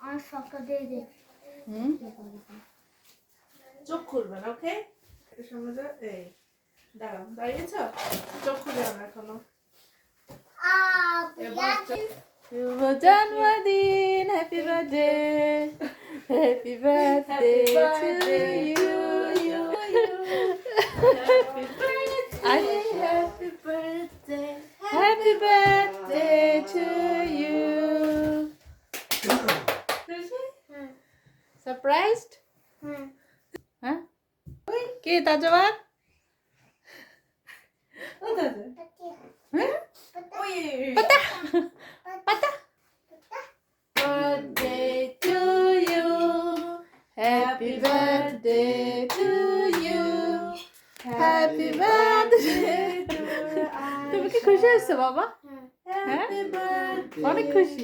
আর সবটা দিয়ে দে। চোখ খুলবেন, ওকে? এটা সামনে যা, এই দাঁড়াও, দাঁড়িয়েছ? চোখ খুলে না এখনো। শুভ জন্মদিন, happy birthday, happy birthday to you. Happy birthday, happy birthday to you. Surprised? হ্যাঁ, কি Tajwar? Pata. Birthday to you. Happy birthday to you. Happy birthday to you. তুমি কি খুশি হয়েছো বাবা? হ্যাঁ, অনেক খুশি।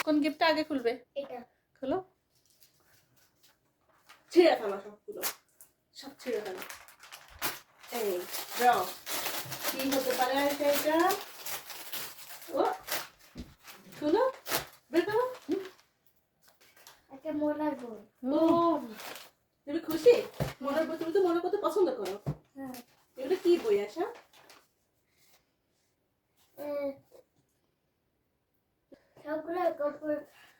কোন গিফটটা আগে খুলবে? এটা খোলো। ছিঁড়ে ফেলো সবগুলো, সব ছিঁড়ে ফেলো। এই যাও, কি হতে পারে সেটা? ও খুলো, বের করো। একটা মোলার বই। ও, তুমি খুশি? মনের বই তুমি তো মনে করতে পছন্দ করো। হ্যাঁ, এগুলো কি বই আশা? সবগুলো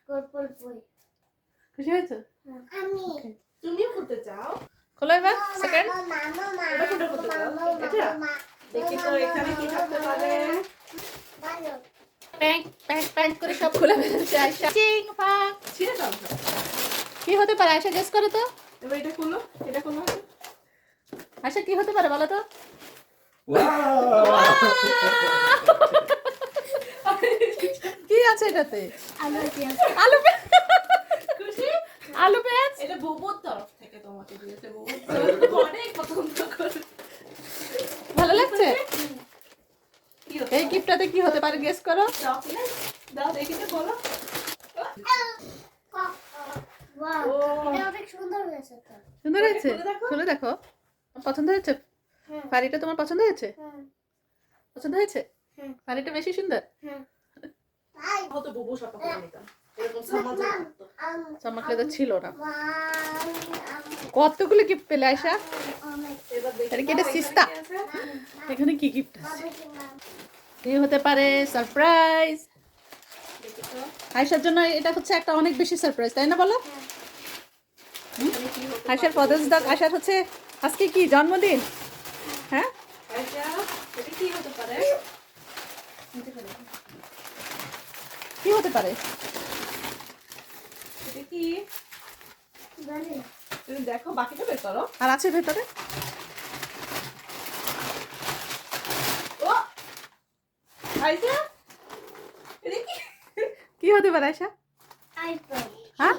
গল্পের বই। খুশি হয়েছো? আমি তুমিও করতে চাও? খোলো এবার সেকেন্ড। এবার কোনটা করতে চাও? এটা দেখি তো এখানে কি থাকতে পারে। ভালো। প্যাঙ্ক প্যাঙ্ক প্যাঙ্ক করে সব খুলে ফেলছে আয়শা। চিং ফাক। ছিঁড়ে ফেলো সব। কি হতে পারে আয়শা, গেস করো তো। এবার এটা খুলো, এটা খুলো। আয়শা কি হতে পারে বলো তো? কি আছে এটাতে? আলু পেঁয়াজ। আলু পেঁয়াজ। খুশি? আলু পেঁয়াজ। এটা বুবুর তরফ থেকে তোমাকে দিয়েছে। বুবুর তরফ অনেক পছন্দ করে। ভালো লাগছে? কি হতে এই পারে? গিফটটাতে কি হতে পারে গেস করো? চকলেট দাও, দেখি তো বলো। ওয়াও, ও। এটা অনেক সুন্দর হয়েছে তো। সুন্দর হয়েছে? খুলে দেখো। খুলে দেখো। পছন্দ হয়েছে? হ্যাঁ, শাড়িটা তোমার পছন্দ হয়েছে? হ্যাঁ, পছন্দ হয়েছে? হ্যাঁ। শাড়িটা বেশি সুন্দর। হ্যাঁ। হয়তো বুবু সবটা করে নিতাম। এরকম সামাল থাকতো। চমকলে তো ছিল না। কতগুলো গিফট পেলে আয়শা? এবার দেখি এটা কি এটা এখানে সিস্তা? কি আছে? এখানে কি গিফট আছে? কি হতে পারে সারপ্রাইজ? দেখি তো। আয়শার জন্য এটা হচ্ছে একটা অনেক বেশি সারপ্রাইজ, তাই না বলো? এখানে কি হতে আয়শার পারে? ফাদার্স ডে, আয়শার হচ্ছে আজকে কি জন্মদিন? হ্যাঁ, আয়শা, এটা কি হতে পারে? কি হতে পারে? এটা কি? জানি না। তুমি দেখো, বাকিটা বের করো। আর আছে ভেতরে? ও আয়শা, এটা কি? কি হতে পারে আয়শা? আইফোন। হ্যাঁ,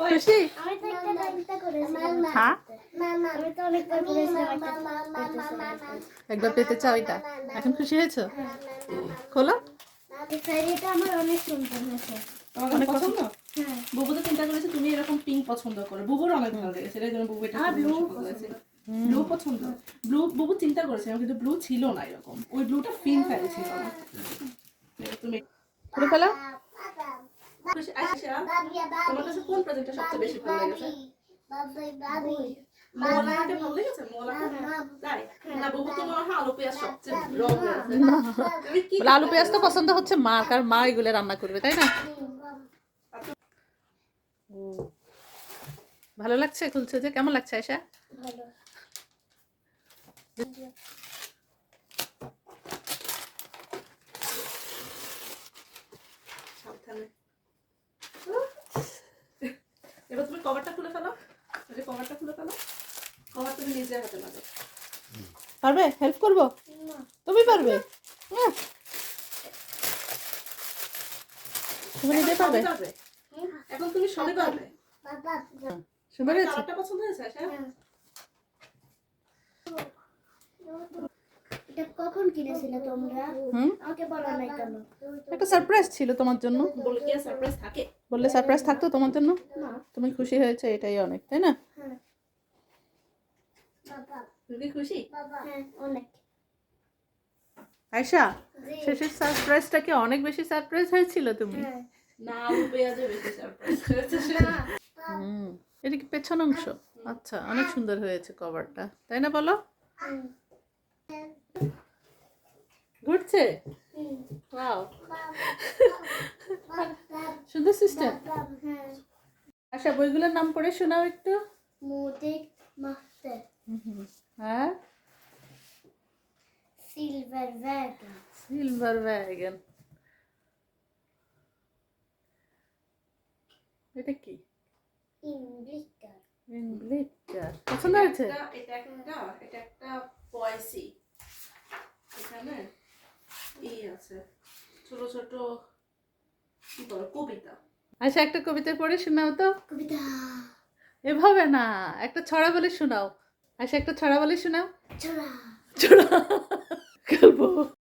ওই, খুশি? আমি তো একটা চিন্তা করেছিলাম। হ্যাঁ, আমি তো অনেকবার করেছিলাম একটা। একবার পেতে চাও এটা? এখন খুশি হয়েছো? খোলো। এই শাড়িটা আমার অনেক সুন্দর হয়েছে। তোমার অনেক পছন্দ? হ্যাঁ, বুবু তো চিন্তা করেছে তুমি এরকম পিঙ্ক পছন্দ করো। বুবুর অনেক ভালো লেগেছে, এর জন্য বুবু এটা আমার খুবই blue পছন্দ করেছে। ব্লু পছন্দ? ব্লু বুবু চিন্তা করেছিলাম, কিন্তু ব্লু ছিল না এরকম। ওই ব্লুটা ফিন ফ্যালে ছিল না। তুমি খুলে ফেলো। খুশি? আয়শা, তোমার কাছে কোন প্রেজেন্টটা সবচেয়ে বেশি ভালো লেগেছে? মোলাটা ভালো লেগেছে? মোলাটা? তাই? না, বুবু তো মনে হয় আলু পেঁয়াজ সবচেয়ে রং লেগেছে। তুমি কি বলে আলু পেঁয়াজ তো পছন্দ হচ্ছে মার, কারণ মা এগুলো রান্না করবে, তাই না? ভালো লাগছে খুলছে যে? কেমন লাগছে আয়শা? ভালো। সাবধানে। এবার তুমি কভারটা খুলে ফেলো। এই যে কভারটা খুলে ফেলো। কভার তুমি নিজে হাতে লাগাও। পারবে? হেল্প করবো? তুমি পারবে? হুম। তুমি নিজে এখন পারবে? সবই পারবে। এখন তুমি সবই পারবে। বাবা, সুন্দর হয়েছে? কালারটা পছন্দ হয়েছে আয়শা? এটা কখন কিনেছিলে তোমরা? হুম, আমাকে বলো নাই কেন? একটা সারপ্রাইজ ছিল তোমার জন্য। বলে কি আর সারপ্রাইজ থাকে? বললে সারপ্রাইজ থাকতো তোমার জন্য। না। তুমি খুশি হয়েছে, এটাই অনেক, তাই না? হ্যাঁ। বাবা, তুমি কি খুশি? বাবা। হ্যাঁ, অনেক। আয়শা, শেষের সারপ্রাইজটা কি অনেক বেশি সারপ্রাইজ হয়েছিল তুমি? হ্যাঁ। না আলু পেঁয়াজে বেশি সারপ্রাইজ হয়েছে না হুম, এটা কি পেছন অংশ? আচ্ছা, অনেক সুন্দর হয়েছে কভারটা, তাই না বলো? হুম, ঘুরছে? হুম। ওয়াও, সুন্দর সিস্টেম। হ্যাঁ। আচ্ছা, বইগুলোর নাম পড়ে শোনাও একটু। মুদিক মাহতে হ্যাঁ, সিলভার ভ্যাগন সিলভার ভ্যাগন। এটা কি? ইংলিকার ইংলিশটার পছন্দ হয়েছে? এটা একটা পয়সি। এখানে এই আছে ছোট ছোট কি বলো কবিতা। আচ্ছা, একটা কবিতা পড়ে শোনাও তো। কবিতা এভাবে না, একটা ছড়া বলে শোনাও। আচ্ছা, একটা ছড়া বলে শোনাও। ছড়া ছড়া গল্প।